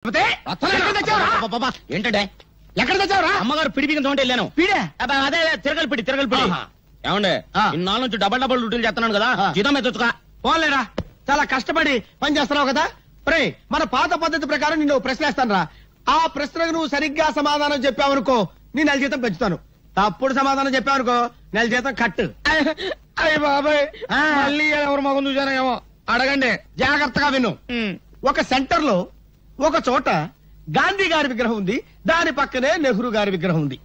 ఏంటంటే ఎక్కడ తెచ్చావురా? అమ్మగారు పిడి బిగించ వెళ్ళాను. అదే తిరగలి పిడి ఏమండే ఇన్నాళ్ళ నుంచి డబల్ డ్యూటీలు చేస్తున్నాను కదా, జీతం ఎత్తుగా పోలేరా. చాలా కష్టపడి పని చేస్తున్నావు కదా. ప్రే మన పాత పద్ధతి ప్రకారం నిన్ను ప్రశ్న వేస్తాను రా. ఆ ప్రశ్నకు నువ్వు సరిగ్గా సమాధానం చెప్పావనుకో నీ నెల జీతం పెంచుతాను. తప్పుడు సమాధానం చెప్పావనుకో నెల జీతం కట్టు. అయ్య బాబాయ్, మళ్ళీ ఎవరు మగం చూసారో ఏమో. అడగండి, జాగ్రత్తగా విను. ఒక సెంటర్ లో ఒక చోట గాంధీ గారి విగ్రహం ఉంది, దాని పక్కనే నెహ్రూ గారి విగ్రహం ఉంది.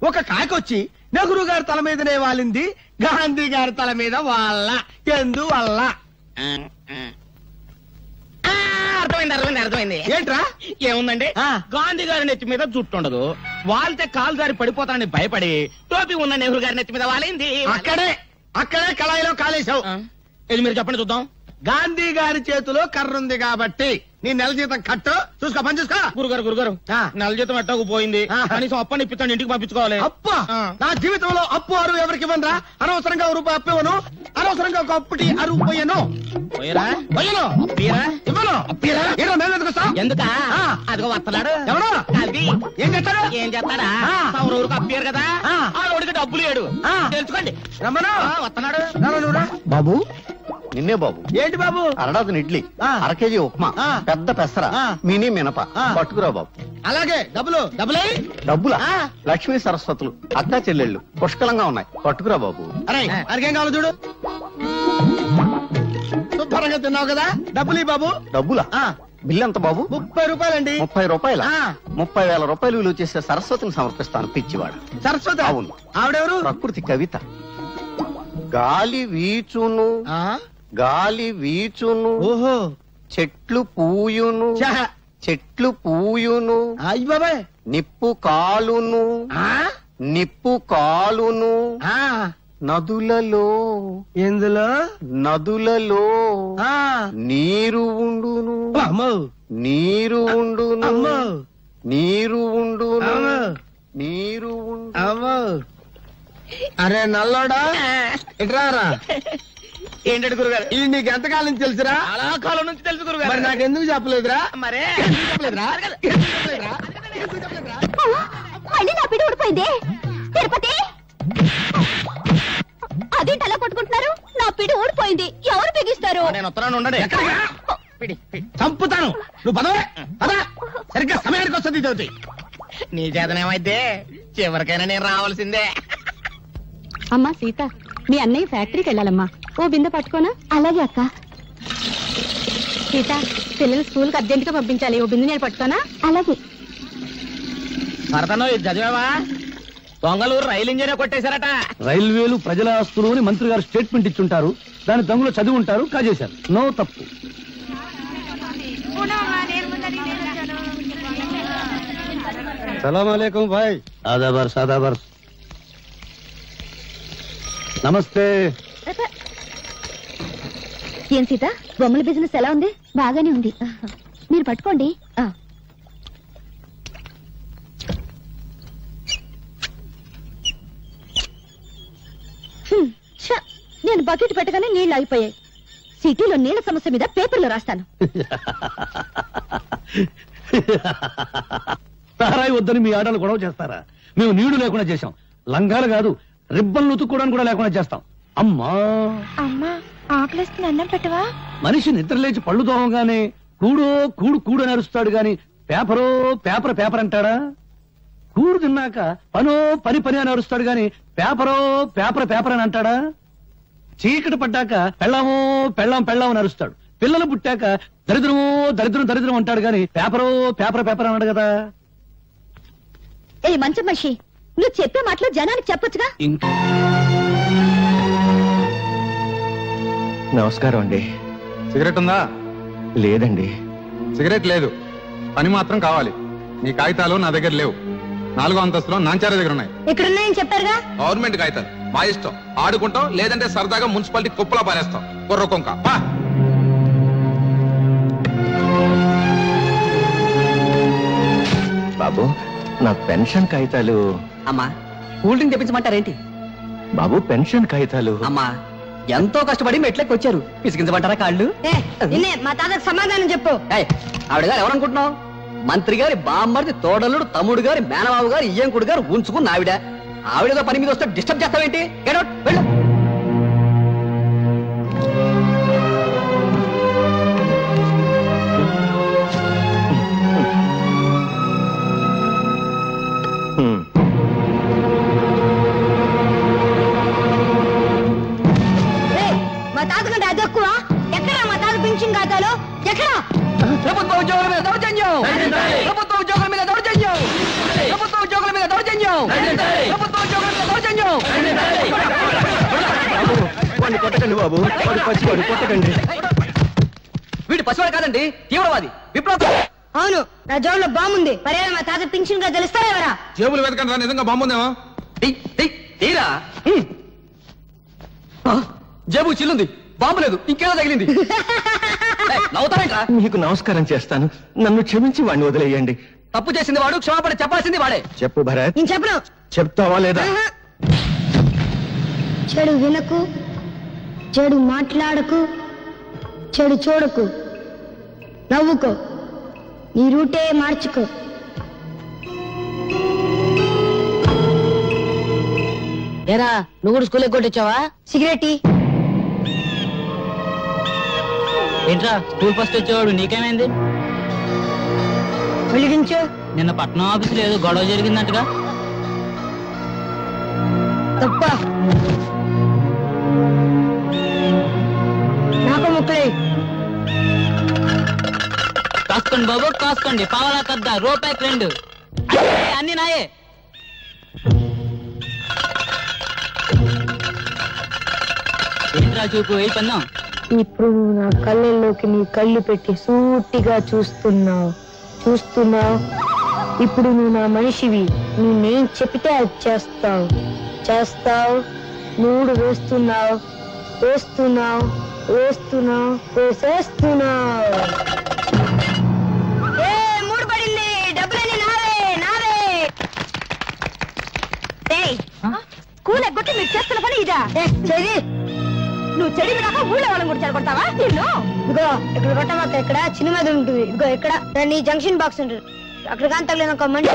ఒక కాకొచ్చి నెహ్రూ గారి తల మీదనే వాలింది, గాంధీ గారి తల మీద వాళ్ళ. ఎందువల్ల? అర్థమైంది. ఏంట్రా? ఏముందండి, గాంధీ గారి నెత్తి మీద జుట్టు ఉండదు, వాళ్తే కాలు జారి పడిపోతానని భయపడి టోపీ ఉన్న నెహ్రూ గారి నెత్తి మీద వాలింది. అక్కడే కళాయిలో కాలేశావు. ఇది మీరు చెప్పండి చూద్దాం. గాంధీ గారి చేతిలో కర్ర ఉంది కాబట్టి నీ నెల జీతం కట్టు. చూసుకో, పని చూసుకో. గురుగారు నెల జీతం ఎట్టకు పోయింది, కనీసం అప్పని ఇప్పిస్తాను, ఇంటికి పంపించుకోవాలి. అప్ప నా జీవితంలో అప్పు అరువు ఎవరికి ఇవ్వను రా. అనవసరంగా రూపాయి అప్పు ఇవ్వను, అనవసరంగా ఒక అప్పుటి అరువు పోయాను. ఎందుకా అదిగో వస్తున్నాడు. ఎవడో ఏం చేస్తాడు? ఏం చేస్తాడా? ఊరికి అప్పారు కదా, ఆవిడికి డబ్బులు లేడు. తెలుసుకోండి. వస్తున్నాడు బాబు. నిన్నే బాబు. ఏంటి బాబు? అరడాదిన ఇడ్లీ, అర కేజీ ఉప్మా, పెద్ద పెసర, మినీ మినప పట్టుకురా బాబు. అలాగే డబ్బులా? లక్ష్మీ సరస్వతులు అక్కా చెల్లెళ్ళు పుష్కలంగా ఉన్నాయి, పట్టుకురా బాబు. అరే అరికేం కావాలి చూడు. శుభ్రంగా తిన్నావు కదా, డబ్బులు ఈ బాబు. డబ్బులా? బిల్లు ఎంత బాబు? 30 రూపాయలండి. 30 రూపాయల? 30,000 రూపాయలు విలువ చేసే సరస్వతిని సమర్పిస్తాను. పిచ్చివాడు. సరస్వతి? అవును. ఆవిడెవరు? ప్రకృతి కవిత. గాలి వీచును, గాలి వీచును, ఓహో, చెట్లు పూయును, చెట్లు పూయును, అయ్య బాబాయ్, నిప్పు కాలును, నిప్పు కాలును, నదులలో, ఎందులో? నదులలో నీరు ఉండును, నీరు ఉండును, నీరు ఉండును, నీరు ఉండు. అరే నల్లోడా, ఇట్రారా. ఏంటంటే గురుగారు, ఇది నీకు ఎంతకాలం నుంచి తెలుసురా? చాలా కాలం నుంచి తెలుసు గురుగారు. మరి నాకెందుకు చెప్పలేదురా? మరే మళ్ళీ నా పిడి ఊడిపోయింది. తిరుపతి, అదేంటి అలా కొట్టుకుంటున్నారు? నా పిడి ఊడిపోయింది, ఎవరు బిగిస్తారు? నేను వస్తున్నాను, ఉండండి. చంపుతాను. నువ్వు పదవే పదా, సరిగ్గా సమయానికి వస్తుంది. చదువుతి నీ చేతనేమైతే చివరికైనా నేను రావాల్సిందే. అమ్మా సీత, మీ అన్నయ్య ఫ్యాక్టరీకి వెళ్ళాలమ్మా, ఓ బిందె పట్టుకోనా? అలాగే అక్క. సీత, పిల్లలు స్కూల్ కి అర్జెంట్ గా పంపించాలి, ఓ బిందె నేను పట్టుకోనా? అలాగే. భరతను ఇది చదివావా? దొంగలూరు రైలు ఇంజనే కొట్టేశారట. రైల్వేలు ప్రజల ఆస్తులు అని మంత్రి గారు స్టేట్మెంట్ ఇచ్చుంటారు, దాని దొంగలు చదివి ఉంటారు, కాజేశారు. నో తప్పు. సలాం అలైకుం భాయ్. ఆదాబర్స్ ఆదాబర్స్. నమస్తే. ఏం సీత, బొమ్మల బిజినెస్ ఎలా ఉంది? బాగానే ఉంది, మీరు పట్టుకోండి. నేను బకెట్ పెట్టగానే నీళ్లు ఆగిపోయాయి. సిటీలో నీళ్ల సమస్య మీద పేపర్లో రాస్తాను. తారాయి వద్దని మీ ఆటలు గొడవ చేస్తారా? మేము నీళ్లు లేకుండా చేశాం, లంగాలు కాదు రిబ్బన్లు ఉతుక్కోవడానికి కూడా లేకుండా చేస్తాం. అమ్మా అమ్మా, ఆకలిస్తుంది, అన్నం పెట్టవా? మనిషి నిద్ర లేచి పళ్ళు తోమగానే కూడో కూడు కూడు అని అరుస్తాడు గాని పేపరో పేపర్ పేపర్ అంటాడా? కూడు తిన్నాక పనో పని పని అని అరుస్తాడు గాని పేపరో పేపర్ పేపర్ అని అంటాడా? చీకటి పడ్డాక పెళ్ళామో పెళ్ళాం పెళ్ళాం అని అరుస్తాడు. పిల్లలు పుట్టాక దరిద్రమో దరిద్రం దరిద్రం అంటాడు గాని పేపరో పేపర్ పేపర్ అన్నాడు కదా. ఏ మంచి మనిషి, నువ్వు చెప్పే మాటలు జనానికి చెప్పొచ్చుగా. నమస్కారం అండి. సిగరెట్ ఉందా? లేదండి. సిగరెట్ లేదు, పని మాత్రం కావాలి. నీ కాగితాలు నా దగ్గర లేవు. 4వ అంతస్తులో నాంచార దగ్గర ఉన్నాయి. ఇక్కడున్నాయని చెప్పారుగా. గవర్నమెంట్ కాగితాలు, మా ఇష్టం. ఆడుకుంటాం, లేదంటే సరదాగా మున్సిపాలిటీ కుప్పలా పారేస్తాం. కుర్ర కొంక బాబు, నా పెన్షన్ కాగితాలు. అమ్మా, కూల్ డ్రింక్ తెప్పించమంటారేంటి? బాబు, పెన్షన్ కాగితాలు. అమ్మా, ఎంతో కష్టపడి మెట్లకి వచ్చారు, పిసికించమంటారా కాళ్ళు? మా తాతకు సమాధానం చెప్పు. ఆవిడ గారు ఎవరనుకుంటున్నావు? మంత్రి గారి బామ్మర్ది తోడలుడు తమ్ముడు గారి మేనబాబు గారు ఇయ్యంకుడు గారు ఉంచుకున్న ఆవిడతో పని మీద వస్తే డిస్టర్బ్ చేస్తావేంటి? గెట్ అవుట్, వెళ్ళు. మా తాతకంటే అది ఎక్కువ. ఎక్కడ మా తాత పెన్షన్ ఖాతాలో? ఎక్కడ? ప్రభుత్వ ఉద్యోగుల మీద దౌర్జన్యం! ప్రభుత్వ ఉద్యోగుల మీద దౌర్జన్యం! ప్రభుత్వ ఉద్యోగుల మీద దౌర్జన్యం! ప్రభుత్వ ఉద్యోగుల మీద దౌర్జన్యం! వాడిని కొట్టకండి బాబు, వాడు పసివాడు, కొట్టకండి. వీడు పసివాడు కాదండి, తీవ్రవాది, విప్లవ. అవును, నా జోబులో బాగుంది. పర్యాలు మా తాత పెన్షన్ గా తెలుస్తారా ఎవరా? జేబులు వెతకండి, నిజంగా బాగుందేమో. తీరా జేబు చిల్లుంది, బాంబు లేదు, ఇంకేదో తగిలింది. నవ్వుతావేంట్రా? మీకు నమస్కారం చేస్తాను, నన్ను క్షమించి వాడిని వదిలేయండి. తప్పు చేసింది వాడు, క్షమాపణ చెప్పాల్సింది వాడే. చెప్పు భరత్. నేను చెప్పను. చెప్తావా లేదా? చెడు వినకు, చెడు మాట్లాడకు, చెడు చూడకు, నవ్వుకో, నీ రూటే మార్చుకో. ఏరా నువ్వు కూడా స్కూల్ ఎగ్గొట్టొచ్చావా? సిగరెట్ ఏంట్రా స్కూల్ ఫస్ట్ వచ్చేవాడు నీకేమైంది? వెలిగించు. నిన్న పట్నం ఆఫీసులో ఏదో గొడవ జరిగిందంటగా? తప్ప నాకు ముక్కలే. కాసుకోండి బాబు కాసుకోండి, పావలా కద్ద రూపాయికి 2 అన్ని నాయే. ఏంట్రా చూపు అయిపోయిందాం. ఇప్పుడు నువ్వు నా కళ్ళల్లోకి నీ కళ్ళు పెట్టి సూటిగా చూస్తున్నావు. ఇప్పుడు నువ్వు నా మనిషివి. నేనేం చెప్తే అది చేస్తావు. మూడు వేస్తున్నావు. మూడు పడింది. డబ్బులన్నీ నావే. స్కూల్ ఎగ్గొట్టి మీరు చేస్తున్న పని ఇదా? నువ్వు చెడి రాక ఊళ్ళో వాళ్ళని కూడా చెడగొడతావా? నిన్ను ఇదిగో ఇక్కడ కొట్టమాక, ఇక్కడ చిన్న మీద ఉంటుంది. ఇదిగో ఇక్కడ నీ జంక్షన్ బాక్స్ ఉంటుంది. అక్కడ కానీ తగిలిన ఒక మనిషి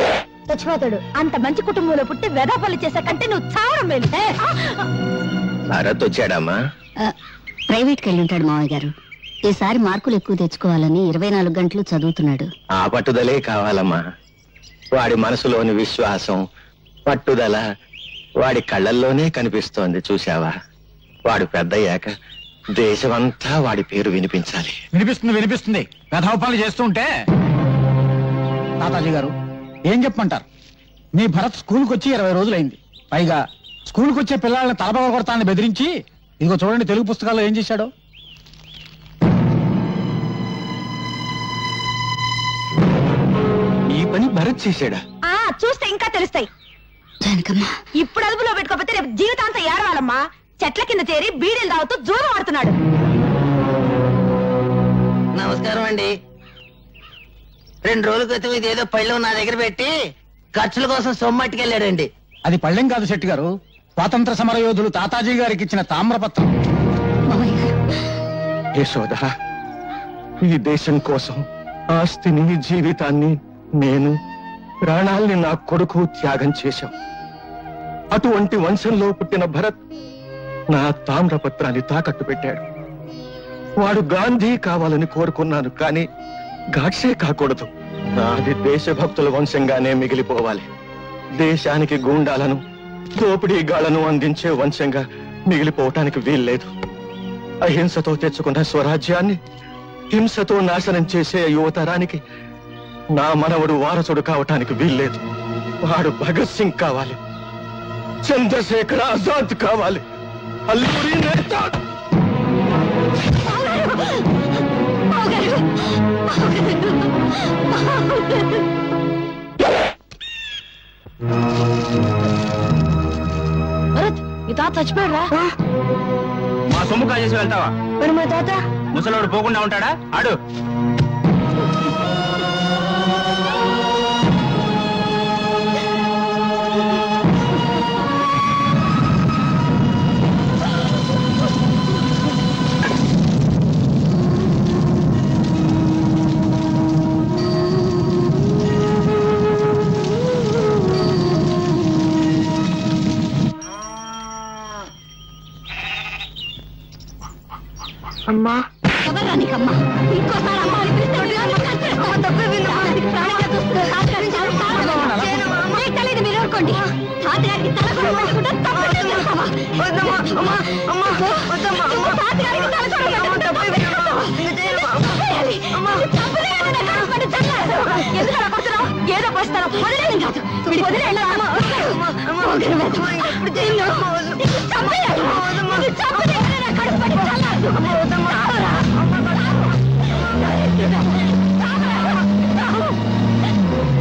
చచ్చిపోతాడు. అంత మంచి కుటుంబంలో పుట్టి వెధపల్లి చేసే కంటే నువ్వు చావడం మేలు. భరత్ వచ్చాడమ్మా? ప్రైవేట్కి వెళ్ళి ఉంటాడు మావయ్య గారు. ఈసారి మార్కులు ఎక్కువ తెచ్చుకోవాలని 24 గంటలు చదువుతున్నాడు. ఆ పట్టుదలే కావాలమ్మా. వాడి మనసులోని విశ్వాసం, పట్టుదల వాడి కళ్ళల్లోనే కనిపిస్తోంది. చూశావా? వాడు పెద్దయ్యాక దేశమంతా వాడి పేరు వినిపించాలి. వినిపిస్తుంది. వెధవపాలు చేస్తుంటే తాతాజీ గారు ఏం చెప్పమంటారు? మీ భరత్ స్కూల్కి వచ్చి 20 రోజులైంది. పైగా స్కూల్కి వచ్చే పిల్లల్ని తలపగ కొడతానని బెదిరించి, ఇదిగో చూడండి తెలుగు పుస్తకాల్లో ఏం చేశాడో. ఈ పని భరత్ చేశాడా? చూస్తే ఇంకా తెలుస్తాయి. ఇప్పుడు అదుపులో పెట్టుకోకపోతే రేపు జీవితాంతం ఏడవాలమ్మా. చెట్ల కింద చేరి బీడీలు తాగుతూ జూదం ఆడుతున్నాడు. నమస్కారం అండి. 2 రోజుల క్రితం ఇదేదో పళ్ళు నా దగ్గర పెట్టి ఖర్చుల కోసం సొమ్మట్టుకెళ్ళాడండి. అది పళ్ళెం కాదు శెట్టి గారు, స్వాతంత్ర సమర యోధులు తాతాజీ గారికి ఇచ్చిన తామ్రపత్రం. యశోద, ఈ దేశం కోసం ఆస్తిని, జీవితాన్ని, నేను ప్రాణాల్ని నా కొడుకు త్యాగం చేశాం. అటువంటి వంశంలో పుట్టిన భరత్ నా తామ్రపత్రాన్ని తాకట్టు పెట్టాడు. వాడు గాంధీ కావాలని కోరుకున్నాను, కానీ గాడ్సే కాకూడదు. నాది దేశభక్తుల వంశంగానే మిగిలిపోవాలి. దేశానికి గూండాలను, దోపిడీగాళ్లను అందించే వంశంగా మిగిలిపోవటానికి వీల్లేదు. అహింసతో తెచ్చుకున్న స్వరాజ్యాన్ని హింసతో నాశనం చేసే యువతరానికి నా మనవడు వారసుడు కావటానికి వీల్లేదు. వాడు భగత్ సింగ్ కావాలి, చంద్రశేఖర్ ఆజాద్ కావాలి, అల్లూరి నేతా. మీ తాత చచ్చిపోయాడా? మా సొమ్ము కాజేసి వెళ్తావా? మరి మా తాత ముసలోడు పోకుండా ఉంటాడా? ఆడు ఎందుకు అలా కొడుతున్నావు? ఏదో పోస్తాను వదిలేను కాదు వదిలేను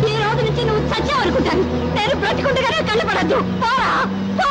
ఈ రోజు నుంచి నువ్వు చచ్చావనుకుంటాను. నేను బ్రతికుండగానే కళ్ళు పడద్దు. పోరా పో.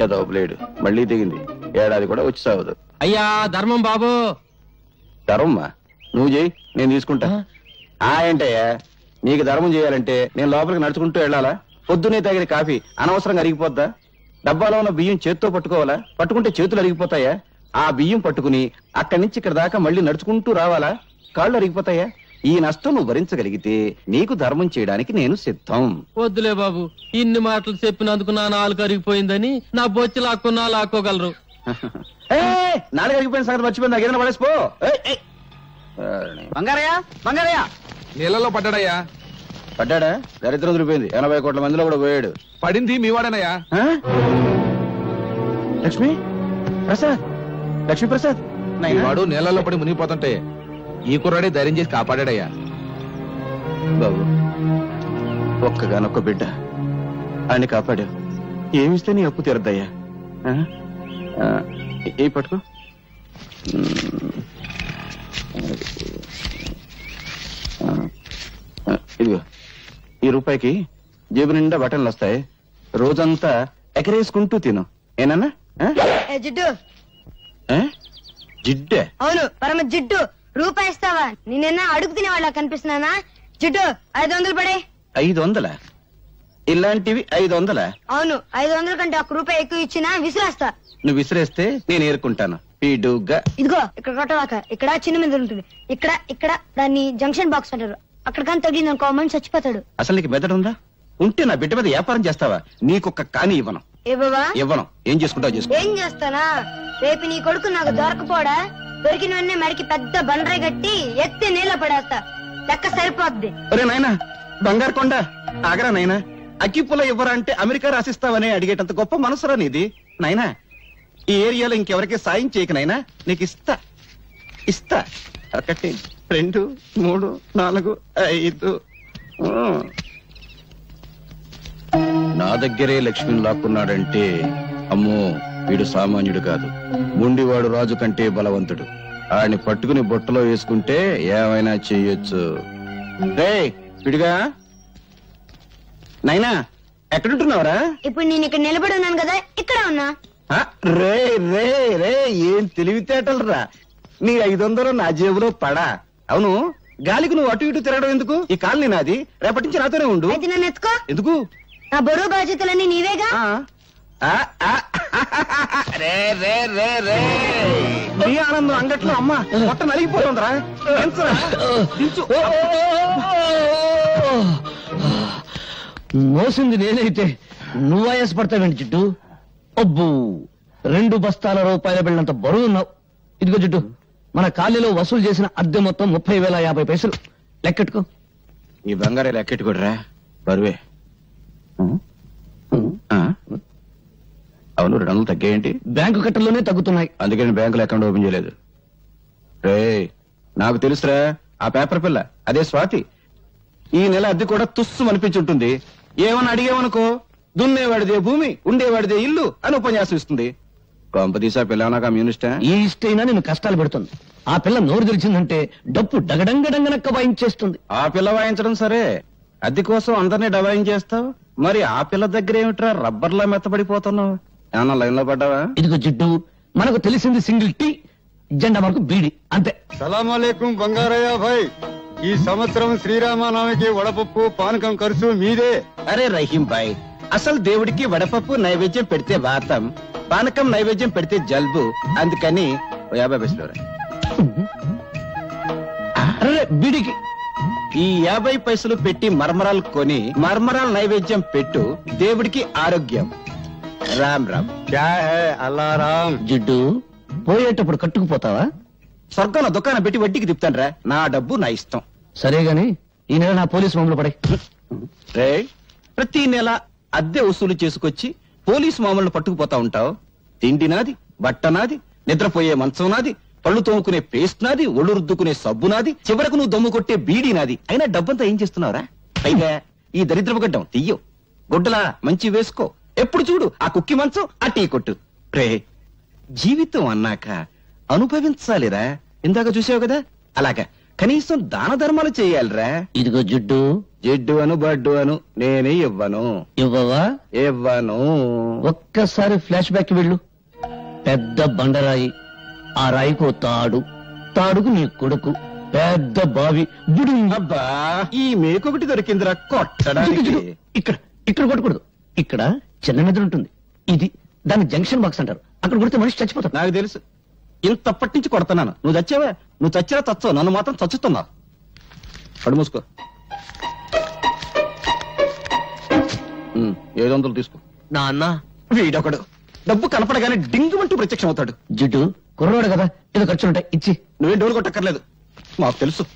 ఏదో బ్లేడ్ మళ్ళీ దిగింది. ఏడాది కూడా వచ్చి సాగదు. అయ్యా ధర్మం బాబు. ధర్మమ్మా నువ్వు చేయి, నేను తీసుకుంటా. ఏంటయ్యా నీకు ధర్మం చేయాలంటే నేను లోపలికి నడుచుకుంటూ వెళ్ళాలా? పొద్దునే తాగిన కాఫీ అనవసరంగా అరిగిపోద్దా? డబ్బాలో ఉన్న బియ్యం చేత్తో పట్టుకోవాలా? పట్టుకుంటే చేతులు అరిగిపోతాయా? ఆ బియ్యం పట్టుకుని అక్కడి నుంచి ఇక్కడ దాకా మళ్ళీ నడుచుకుంటూ రావాలా? కాళ్ళు అరిగిపోతాయా? ఈ నష్టం నువ్వు భరించగలిగితే నీకు ధర్మం చేయడానికి నేను సిద్ధం. వద్దులే బాబు, ఇన్ని మాటలు చెప్పినందుకు నా నాలుగు అరిగిపోయిందని నా బొచ్చి లాక్కున్నా లాక్కోగలరు. నాలుగు అరిగిపోయిన సంగతి మర్చిపోయింది. నాకు ఏదైనా పడేసిపో. బంగారయ్య బంగారయ్య నీళ్ళలో పడ్డాడయ్యా. పడ్డాడా? దరిద్రం వదిలిపోయింది. 80 కోట్ల మందిలో కూడా పోయాడు. పడింది మీవాడేనయ్యా. లక్ష్మీ ప్రసాద్, లక్ష్మీ ప్రసాద్ వాడు నీళ్ళలో పడి మునిగిపోతుంటే ఈ కుర్రాడే ధైర్యం చేసి కాపాడాడయ్యా. బాబు ఒక్కగానొక్క బిడ్డ ఆయన్ని కాపాడావు. ఏమిస్తే నీ అప్పు తీరద్దయ్యా. ఏ పట్టుకో. ఇదిగో ఈ రూపాయికి జేబు నిండా బటన్లు వస్తాయి. రోజంతా ఎకరేసుకుంటూ తిను. ఏనన్నా? జిడ్డు జిడ్డే? అవును పరమ జిడ్డు. రూపాయి ఇస్తావా? నేనైనా అడుగు తినే వాళ్ళ కనిపిస్తున్నానా? జిడ్డు 500 పడే. 500? ఇలాంటివి 500? అవును 500 కంటే 1 రూపాయి ఎక్కువ ఇచ్చినా విసిరేస్తా. నువ్వు విసిరేస్తే నేను ఏరుకుంటాను. పీడుగా ఇదిగో ఇక్కడ కొట్టవాక. ఇక్కడ చిన్న మీద ఉంటుంది. ఇక్కడ ఇక్కడ దాన్ని జంక్షన్ బాక్స్ అంటారు. అక్కడ కానీ తగిలింది అనుకో మనిషి చచ్చిపోతాడు. అసలు నీకు మెదడు ఉందా? ఉంటే నా బిడ్డ మీద వ్యాపారం చేస్తావా? నీకొక్క కాని ఇవ్వను. ఇవ్వవా? ఇవ్వను. ఏం చేసుకుంటావు చేసుకో. ఏం చేస్తానా? రేపు నీ కొడుకు నాకు దొరకపోడా? దొరికిన వెంటనే మడికి పెద్ద బండరాయి కట్టి ఎత్తి నీళ్ళ పడేస్తా. లెక్క సరిపోద్ది. ఒరే నాయనా బంగారు కొండ ఆగరా నాయనా. అగ్గిపుల్ల ఇవ్వరా అంటే అమెరికా రాసిస్తావని అడిగేటంత గొప్ప మనసురా నీది నాయనా. ఈ ఏరియాలో ఇంకెవరికి సాయం చేయక నాయనా. నీకు ఇస్తా ఇస్తా. 1 2 3 4 5. నా దగ్గరే లక్ష్మిని లాక్కున్నాడంటే అమ్మో వీడు సామాన్యుడు కాదు. ముండివాడు రాజు కంటే బలవంతుడు. ఆడిని పట్టుకుని బొట్టలో వేసుకుంటే ఏమైనా చెయ్యొచ్చు. రే విడిగా నైనా ఎక్కడుంటున్నావురా? ఇప్పుడు నేను ఇక్కడ నిలబడి ఉన్నాను కదా, ఇక్కడ ఉన్నా. రే రే రే ఏం తెలివితేటలు రా. నీ 500 నా జేబులో పడా. అవును గాలికి నువ్వు అటు ఇటు తిరగడం ఎందుకు? ఈ కాలనీ నాది. రేపటి నుంచి నాతోనే ఉండు. అయితే నన్ను ఎత్తుకో. ఎందుకు? నా బరువు బాధ్యతలన్నీ నీవేగా. రే రే రే రే నీ ఆనందం అంగట్లో అమ్మ మొట్ట నలిగిపోతుందిరా. మోసింది నేనైతే నువ్వు ఆయాసపడతావేంటి జిడ్డు? అబ్బు 2 బస్తాల రూపాయల బిళ్ళంత బరువు ఉన్నావు. ఇదిగో జిడ్డు మన కాలనీలో వసూలు చేసిన అద్దె మొత్తం 30,050 పైసలు. లెక్కెట్టుకో. ఈ బంగారే లెక్కెట్టుకోడరా బరువే. అవును 200 తగ్గాయేంటి? బ్యాంకు కట్టల్లోనే తగ్గుతున్నాయి. అందుకే నేను బ్యాంకులో అకౌంట్ ఓపెన్ చేయలేదు. రే నాకు తెలుసురా ఆ పేపర్ పిల్ల అదే స్వాతి. ఈ నెల అద్దె కూడా తుస్సు అనిపించుంటుంది. ఏమని అడిగేవనుకో దున్నేవాడిదే భూమి ఉండేవాడిదే ఇల్లు అని ఉపన్యాసం ఇస్తుంది. కొంపదీసా పిల్ల నా కమ్యూనిస్టా? ఈ ఇష్టైనా నేను కష్టాలు పెడుతుంది. ఆ పిల్ల నోరు తెరిచిందంటే డప్పు డగడంగడంగనక్క వాయించేస్తుంది. ఆ పిల్ల వాయించడం సరే, అద్దె కోసం అందరినీ డబాయించేస్తావు. మరి ఆ పిల్ల దగ్గర ఏమిట్రా రబ్బర్లా మెత్తబడిపోతున్నావు? ఏమన్నా లైన్ లో పడ్డావా? ఇదిగో జిడ్డు మనకు తెలిసింది సింగిల్ టీ. జెండా వరకు బీడి అంతే. సలాంలేకం బంగారయ్య భాయ్, ఈ సంవత్సరం శ్రీరామనవమికి వడపప్పు పానకం ఖర్చు మీదే. అరే రహీం భాయ్, అసలు దేవుడికి వడపప్పు నైవేద్యం పెడితే వాతం, పానకం నైవేద్యం పెడితే జలుబు. అందుకని 50 పైసలు. అరే బీడికి ఈ 50 పైసలు పెట్టి మర్మరాలు కొని మర్మరాల నైవేద్యం పెట్టు, దేవుడికి ఆరోగ్యం. రామ్ రామ్. క్యా హై అల్లారాం. జిడ్డు పోయేటప్పుడు కట్టుకుపోతావా? స్వర్గంలో దుకాణం పెట్టి వడ్డీకి తిప్పుతాను. నా డబ్బు నా ఇష్టం. సరే గాని ఈ నెల నా పోలీసు మామూలు పడే. రే, ప్రతి నెల అద్దె వసూలు చేసుకొచ్చి పోలీసు మామూలు పట్టుకుపోతా ఉంటావు. తిండి నాది, బట్ట నాది, నిద్రపోయే మంచం నాది, పళ్ళు తోముకునే పేస్ట్ నాది, ఒళ్ళు రుద్దుకునే సబ్బు నాది, చివరకు నువ్వు దమ్ము కొట్టే బీడీ నాది. అయినా డబ్బంతా ఏం చేస్తున్నావురా? పైగా ఈ దరిద్రపు గడ్డం తీయో, గుడ్డలా మంచి వేసుకో. ఎప్పుడు చూడు ఆ కుక్కి మంచం, ఆ టీ కొట్టు. రే, జీవితం అన్నాక అనుభవించాలిరా. ఇందాక చూసావు కదా, అలాగా కనీసం దాన ధర్మాలు చేయాలిరా. ఇదిగో జిడ్డు, జిడ్డు అను బడ్డు అను నేనే ఇవ్వను. ఇవ్వవా? ఇవ్వను. ఒక్కసారి ఫ్లాష్ బ్యాక్ వెళ్ళు. పెద్ద బండరాయి, ఆ రాయికో తాడు, తాడుకు నీ కొడుకు, పెద్ద బావి, బుడి. అబ్బా, ఈ మేకొకటి దొరికిందిరా కొట్టడానికి. ఇక్కడ ఇక్కడ కొట్టకూడదు. ఇక్కడ చిన్న మెదడు ఉంటుంది, ఇది దాన్ని జంక్షన్ బాక్స్ అంటారు. అక్కడ కొడితే మనిషి చచ్చిపోతాడు. నాకు తెలుసు, ఇంతప్పటి నుంచి కొడుతున్నాను. నువ్వు చచ్చావా? నువ్వు చచ్చినా చచ్చావు, నన్ను మాత్రం చచ్చుతున్నావు. కడు మూసుకో. 700 తీసుకో. నాన్న వీడొకడు డబ్బు కనపడగానే డింగుమంటూ ప్రత్యక్షం అవుతాడు. జిడ్డు కుర్రోడు కదా, ఏదో ఖర్చులుంటాయి, ఇచ్చి. నువ్వేం డోలు కొట్టక్కర్లేదు, మాకు తెలుసు.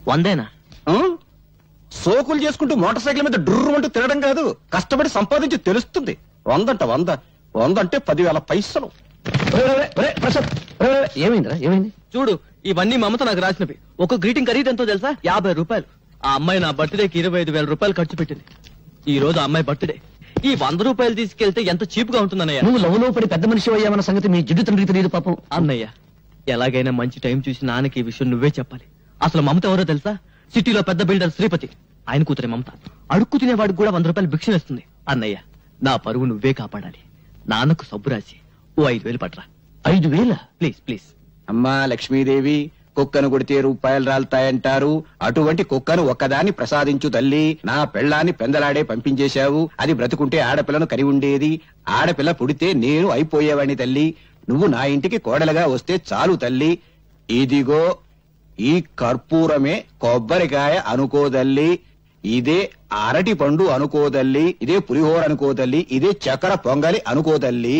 వందేనా? సోకులు చేసుకుంటూ మోటార్ సైకిల్ మీద డుర్రు అంటూ తిరగడం కాదు, కష్టపడి సంపాదించి తెలుస్తుంది. 100 అంటే 10,000 పైసలు. ఏమైందిరా? ఏమైంది? చూడు, ఇవన్నీ మమత నాకు రాసినవి. ఒక గ్రీటింగ్ ఖరీదు ఎంతో తెలుసా? 50 రూపాయలు. ఆ అమ్మాయి నా బర్త్డేకి 25,000 రూపాయలు ఖర్చు పెట్టింది. ఈ రోజు ఆ అమ్మాయి బర్త్డే. ఈ 100 రూపాయలు తీసుకెళ్తే ఎంత చీప్ గా ఉంటుందన్నయ్య. నువ్వు లవ్లో పడి పెద్ద మనిషి అయ్యామన్న సంగతి మీ జిడ్డు తండ్రికి తెలియదు పాపం. అన్నయ్య, ఎలాగైనా మంచి టైం చూసి నాన్నకి ఈ విషయం నువ్వే చెప్పాలి. అసలు మమత ఎవరో తెలుసా? సిటీలో పెద్ద బిల్డర్ శ్రీపతి, ఆయన కూతురే మమత. అడుక్కు తినేవాడికి కూడా 100 రూపాయలు భిక్ష వేస్తుంది. అన్నయ్య, నా పరువు నువ్వే కాపాడాలి. నాన్నకు సబ్బు రాసి ఓ 5,000 పట్రా. 5,000? Please please. అమ్మా లక్ష్మీదేవి, కుక్కను కొడితే రూపాయలు రాలుతాయంటారు. అటువంటి కుక్కను ఒక్కదాన్ని ప్రసాదించు తల్లి. నా పెళ్ళాన్ని పెందలాడే పంపించేశావు. అది బ్రతుకుంటే ఆడపిల్లను కరి ఉండేది. ఆడపిల్ల పుడితే నేను అయిపోయేవాడిని తల్లి. నువ్వు నా ఇంటికి కోడలుగా వస్తే చాలు తల్లి. ఇదిగో ఈ కర్పూరమే కొబ్బరికాయ అనుకోదల్లి, ఇదే అరటి పండు అనుకోదల్లి, ఇదే పులిహోర అనుకోదల్లి, ఇదే చక్కెర పొంగలి అనుకోదల్లి.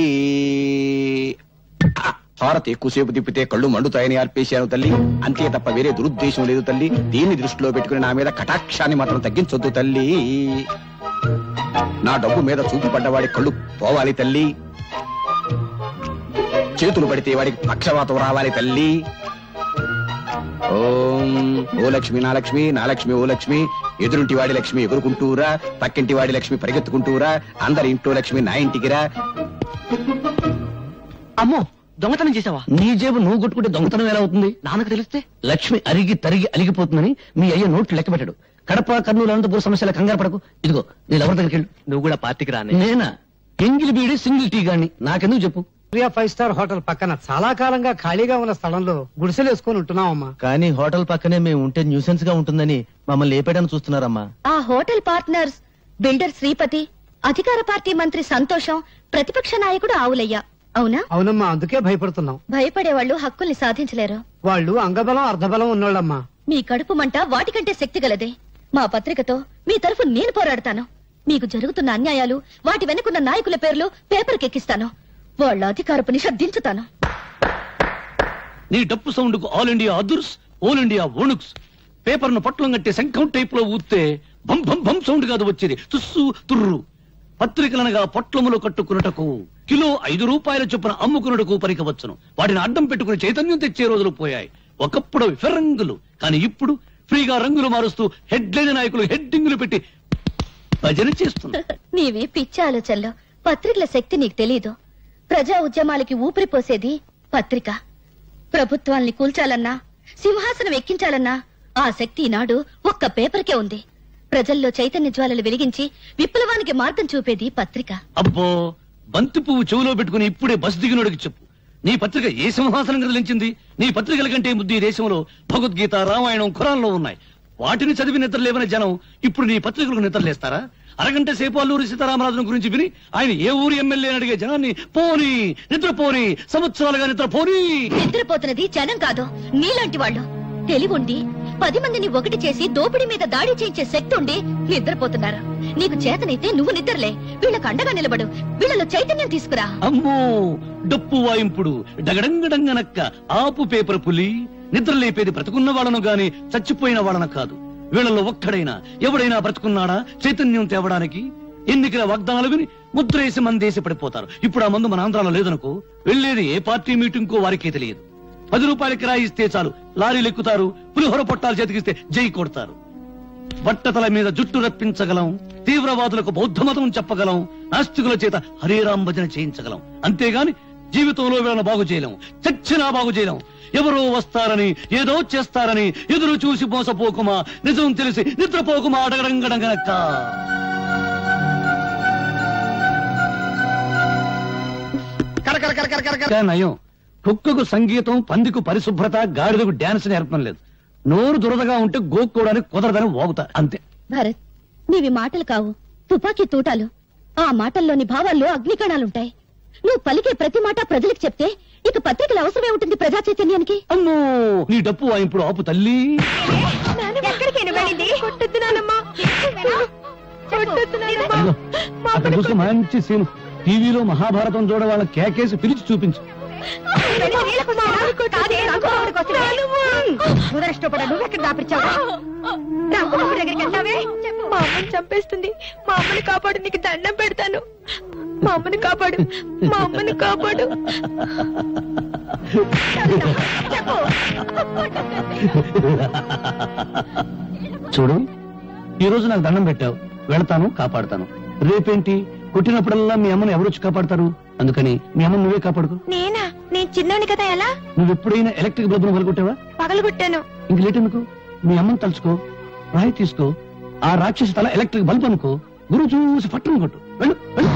హారతి ఎక్కువసేపు తిప్పితే కళ్ళు మండుతాయని అర్పేశాను తల్లి. అంతే తప్ప వేరే దురుద్దేశం లేదు తల్లి. దీన్ని దృష్టిలో పెట్టుకుని నా మీద కటాక్షాన్ని మాత్రం తగ్గించొద్దు తల్లి. నా డబ్బు మీద చూపు పడ్డవాడి కళ్ళు పోవాలి తల్లి. చేతులు పడితే వాడికి పక్షవాతం రావాలి తల్లి. ఓం ఓ లక్ష్మి నా లక్ష్మి, నా లక్ష్మి ఓ లక్ష్మి. ఎదురుంటి వాడి లక్ష్మి ఎగురుకుంటూరా, పక్కింటి వాడి లక్ష్మి పరిగెత్తుకుంటూరా, అందరి ఇంట్లో లక్ష్మి నా ఇంటికి రా. అమ్మో, దొంగతనం చేసావా? నీ జేబు నువ్వు కొట్టుకుంటే దొంగతనం ఎలా అవుతుంది? నాన్నకు తెలిస్తే లక్ష్మి అరిగి తరిగి అలిగిపోతుందని మీ అయ్య నోట్లు లెక్క పెట్టాడు. కడప కర్నూలు అనంతపురం సమస్యల కంగారు పడకు. ఇదిగో నీ ఎవరి దగ్గరికి వెళ్ళు. నువ్వు కూడా పార్టీకి రానే. నేనా? ఎంగిలి బీడి సింగిల్ టీ గాని నాకెందుకు చెప్పు. 5 స్టార్ హోటల్ పక్కన చాలా కాలంగా ఖాళీగా ఉన్న స్థలంలో గుడిసెలు వేసుకొని ఉంటున్నామమ్మా. కానీ హోటల్ పక్కనే మేము ఉంటే న్యూసెన్స్ గా ఉంటుందని మమ్మల్ని లేపేయడానికి చూస్తున్నారమ్మా. ఆ హోటల్ పార్ట్నర్స్ బిల్డర్ శ్రీపతి, అధికార పార్టీ మంత్రి సంతోషం, ప్రతిపక్ష నాయకుడు ఆవులయ్య. అవునా? అవునమ్మా, అందుకే భయపడుతున్నాం. భయపడేవాళ్ళు హక్కుల్ని సాధించలేరు. వాళ్ళు అంగబలం అర్ధబలం ఉన్నోళ్ళమ్మా. మీ కడుపు మంట వాటికంటే శక్తి గలదే. మా పత్రికతో మీ తరఫు నేను పోరాడతాను. మీకు జరుగుతున్న అన్యాయాలు, వాటి వెనుకున్న నాయకుల పేర్లు పేపర్కెక్కిస్తాను. వాళ్ళ అధికారపు నిషేధించుతాను. నీ డప్పు సౌండ్ కు ఆల్ ఇండియా అదుర్స్, ఆల్ ఇండియా వణుక్స్. పేపర్ ను పట్లం కట్టి శంఖం టైప్ లో ఊస్తే భం భం భం సౌండ్ కాదు వచ్చేది, తుస్సు తుర్రు. పత్రికలనగా పొట్లములు కట్టుకున్నటకు కిలో 5 రూపాయల చొప్పున అమ్ముకున్నటకు పరికవచ్చును. వాటిని అడ్డం పెట్టుకుని చైతన్యం తెచ్చే రోజులు పోయాయి. ఒకప్పుడు అవి ఫిరంగులు, కానీ ఇప్పుడు ఫ్రీగా రంగులు మారుస్తూ హెడ్లైన్ నాయకులు హెడ్డింగులు పెట్టి భజన చేస్తున్నారు. నీవి పిచ్చి ఆలోచనలో. పత్రికల శక్తి నీకు తెలీదు. ప్రజా ఉద్యమాలకి ఊపిరిపోసేది పత్రిక. ప్రభుత్వాల్ని కూల్చాలన్నా, సింహాసనం ఎక్కించాలన్నా ఆ శక్తి ఈనాడు ఒక్క పేపర్కే ఉంది. ప్రజల్లో చైతన్య జ్వాలలు వెలిగించి విప్లవానికి మార్గం చూపేది పత్రిక. అబ్బో, బంతి పువ్వు చెవులో పెట్టుకుని ఇప్పుడే బస్ దిగినోడికి చెప్పు, నీ పత్రిక ఏ సింహాసనం కదిలించింది? నీ పత్రికల కంటే ముద్దు ఈ దేశంలో భగవద్గీత, రామాయణం, ఖురాన్లో ఉన్నాయి. వాటిని చదివి నిద్రలేవని జనం ఇప్పుడు నీ పత్రికలకు నిద్రలేస్తారా? అరగంట సేపు అల్లూరి సీతారామరాజును గురించి విని ఆయన ఏ ఊరి ఎమ్మెల్యే అడిగే జనాన్ని పోనీ నిద్రపోని, సంవత్సరాలుగా నిద్రపోని. నిద్రపోతున్నది జనం కాదు, నీలాంటి వాళ్ళు. తెలివుండి 10 మందిని ఒకటి చేసి దోపిడీ మీద దాడి చేయించే శక్తి ఉండి నిద్రపోతున్నారు. నీకు చేతనైతే నువ్వు నిద్రలే, వీళ్ళకు అండగా నిలబడు, వీళ్ళలో చైతన్యం తీసుకురా. అమ్మో, డప్పు వాయింపుడు డగడంగడంగనక్క ఆపు పేపర్ పులి. నిద్ర లేపేది బ్రతుకున్న వాళ్ళను గాని చచ్చిపోయిన వాళ్ళను కాదు. వీళ్ళలో ఒక్కడైనా ఎవడైనా బ్రతుకున్నాడా చైతన్యం తేవడానికి? ఎన్నికల వాగ్దానాలు విని ముద్రేసి మందేసి పడిపోతారు. ఇప్పుడు ఆ మందు మన ఆంధ్రాలో లేదనుకో, వెళ్లేది ఏ పార్టీ మీటింగ్ కో వారికే తెలియదు. 10 రూపాయలు కిరాయి ఇస్తే చాలు లారీలు ఎక్కుతారు, పులిహోర పొట్టాలు చేతికిస్తే జై కొడతారు. బట్టతల మీద జుట్టు రప్పించగలం, తీవ్రవాదులకు బౌద్ధ మతం చెప్పగలం, నాస్తికుల చేత హరేరాం భజన చేయించగలం. అంతేగాని జీవితంలో వీళ్ళను బాగు చేయలేం, చచ్చినా బాగు చేయలేం. ఎవరో వస్తారని, ఏదో చేస్తారని ఎదురు చూసి మోసపోకుమా, నిజం తెలిసి నిద్రపోకుమా అడగడంగడంగనక్క. నయం, కుక్కకు సంగీతం, పందికు పరిశుభ్రత, గాడిదకు డాన్స్ నేర్పడం లేదు. నోరు దురదగా ఉంటే గోక్కోవడానికి కుదరదని వాగుతా అంతే. భరత్, నీవి మాటలు కావు, తుపాకీ తూటాలు. ఆ మాటల్లోని భావాల్లో అగ్నికణాలుంటాయి. నువ్వు పలికే ప్రతి మాట ప్రజలకు చెప్తే ఇక పత్రికల అవసరమే ఉంటుంది ప్రజా చైతన్యానికి. అమ్మో, నీ డప్పు వాయింపుడు ఆపు తల్లి. అక్కడ చూసి మంచి సీను. టీవీలో మహాభారతం చూడ వాళ్ళ కేకేసి పిలిచి చూపించు. మా అమ్మని చంపేస్తుంది. మా అమ్మని కాపాడు, నీకు దండం పెడతాను. మా అమ్మని కాపాడు, మా అమ్మని కాపాడు. చూడు, ఈ రోజు నాకు దండం పెట్టావు, వెళతాను, కాపాడుతాను. రేపేంటి, కొట్టినప్పుడల్లా మీ అమ్మని ఎవరొచ్చి కాపాడతారు? అందుకని మీ అమ్మ నువ్వే కాపాడుకో. నేనా? నేను చిన్నోని కదా. ఎలా? నువ్వు ఎప్పుడైనా ఎలక్ట్రిక్ బల్బును పగలగొట్టావా? పగలగొట్టాను. ఇంక లేట్ ఎందుకు? మీ అమ్మని తలుచుకో, రాయి తీసుకో, ఆ రాక్షసి తల ఎలక్ట్రిక్ బల్బ్ అనుకో, గురువు చూసి పట్టును కొట్టు. వెళ్ళు వెళ్ళు.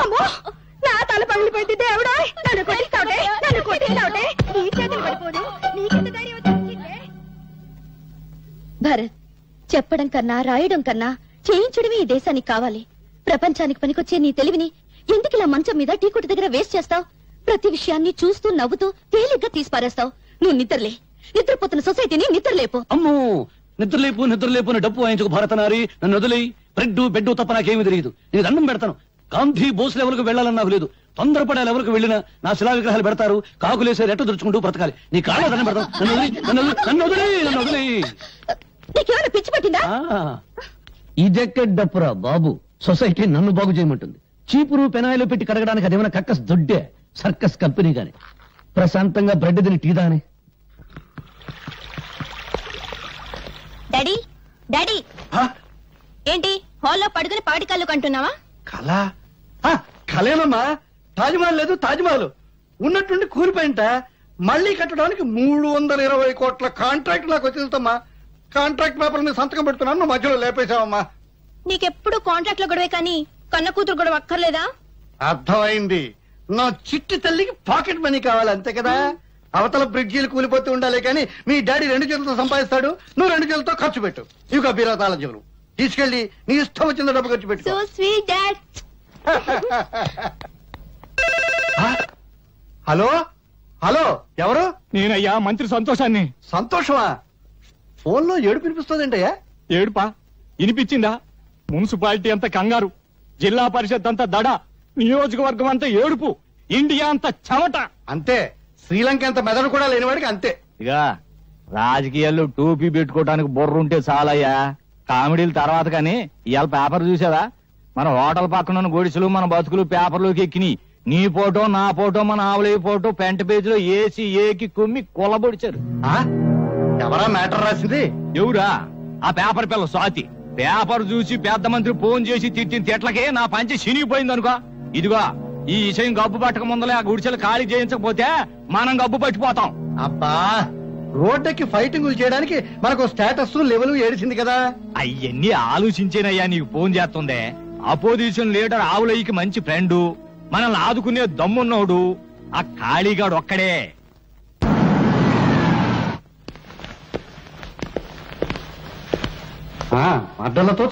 అమ్మో, నా తల పగిలిపోయింది. దేవుడా, నన్ను కొట్టిస్తావుటే, నన్ను కొట్టిస్తావుటే. నీ చేతులు పడిపోదు. నీకెంత ధైర్యం వచ్చిందే? భరత్, చెప్పడం కన్నా రాయడం కన్నా చేయించడమే ఈ దేశానికి కావాలి. ప్రపంచానికి పనికొచ్చే నీ తెలివిని ఎందుకు ఇలా మంచం మీద టీ కొట్టు దగ్గర వేస్ట్ చేస్తావు? ప్రతి విషయాన్ని చూస్తూ నవ్వుతూ తేలిగ్గా తీసిపారేస్తావు. నువ్వు నిద్రలే, నిద్రపోతున్న సొసైటీని నిద్రలేపు. అమ్మో, నిద్రలేపు నిద్రలేపు అని డప్పు వాయించుకు భారతనారి. నన్ను వదిలి బెడ్డు తప్ప నాకేమీ తెలియదు. నేను దండం పెడతాను. గాంధీ బోస్ లెవెల్కు వెళ్లాలని నాకు లేదు. తొందరపడే లెవెల్కు వెళ్ళినా నా శిలా విగ్రహాలు పెడతారు, కాకులేసే రెట్టు దురుచుకుంటూ బ్రతకాలి. నీ కాళ్ళ దండం పెడతాను. నన్ను వదిలి. నీకేమైనా పిచ్చి పట్టిందా? ఇదెక్కడ డప్పురా బాబు, సొసైటీ నన్ను బాగు చేయమంటుంది. చీపురు పెనాయిలు పెట్టి కడగడానికి అదేమైనా కక్కస్ దొడ్డే సర్కస్ కంపెనీ గాని? ప్రశాంతంగా బ్రెడ్ తిని టీ దాని. డాడీ, డాడీ, ఏంటి హాల్లో పడుకుని పాడి కళ్ళు కంటున్నావా? కళ కళేనమ్మా. తాజ్మహల్ లేదు, తాజ్మహల్ ఉన్నట్టుండి కూలిపోయింట. మళ్ళీ కట్టడానికి 320 కోట్ల కాంట్రాక్ట్ నాకు వచ్చేస్తామ్మా. కాంట్రాక్ట్ పేపర్ మీద సంతకం పెడుతున్నాను, నువ్వు మధ్యలో లేపేశావమ్మా. నీకెప్పుడు కాంట్రాక్ట్ లో గొడవే కానీ కన్న కూతురు గొడవ అక్కర్లేదా? అర్థమైంది. నా చిట్టి తల్లికి పాకెట్ మనీ కావాలి, అంతే కదా. అవతల బ్రిడ్జీలు కూలిపోతూ ఉండాలి కానీ మీ డాడీ 2 చేతులతో సంపాదిస్తాడు, నువ్వు 2 చేతులతో ఖర్చు పెట్టు. ఇక బీరాతాల జీవులు తీసుకెళ్లి నీ ఇష్టం వచ్చిన డబ్బు ఖర్చు పెట్టు. So sweet dad. Hello hello, ఎవరు? నేనయ్యా, మంత్రి సంతోషాన్ని. సంతోషమా? ఫోన్ లో ఏడుపు వినిపిస్తుందంటయ్యా. ఏడుపా? వినిపించిందా? మున్సిపాలిటీ అంతా కంగారు, జిల్లా పరిషత్ అంతా దడ, నియోజకవర్గం అంతా ఏడుపు, ఇండియా అంతా చెమట. అంతే, శ్రీలంక అంత మెదడు కూడా లేనివాడికి అంతే. ఇక రాజకీయాల్లో టోపీ పెట్టుకోవడానికి బొర్రుంటే చాలయ్యా, కామెడీల తర్వాత. కానీ ఇవాళ పేపర్ చూసావా? మన హోటల్ పక్కన గొడిసెలు మన బతుకులు పేపర్లోకి ఎక్కినాయి. నీ ఫోటో, నా ఫోటో, మన ఆవులయ్య ఫోటో పెంట పేజీలో ఏసి ఏకి కుమ్మి కొల్లబొడిచారు. ఎవరా మ్యాటర్ రాసింది? ఎవరా? ఆ పేపర్ పిల్ల స్వాతి. పేపర్ చూసి పెద్ద మంత్రి ఫోన్ చేసి తిట్టిన తిట్లకే నా పంచి చినిగిపోయింది అనుకో. ఇదిగో ఈ విషయం గబ్బు పట్టక ముందలే ఆ గుడిసెలు ఖాళీ చేయించకపోతే మనం గబ్బు పట్టిపోతాం. అబ్బా రోడ్డుకి ఫైటింగులు చేయడానికి మనకు స్టేటస్ లెవెల్ ఏడిచింది కదా. అయ్యన్ని ఆలోచించేనయ్యా నీకు ఫోన్ చేస్తుందే. అపోజిషన్ లీడర్ ఆవులయ్యకి మంచి ఫ్రెండు, మనల్ని ఆదుకునే దమ్మున్నోడు ఆ ఖాళీగాడు ఒక్కడే. అడ్డలతో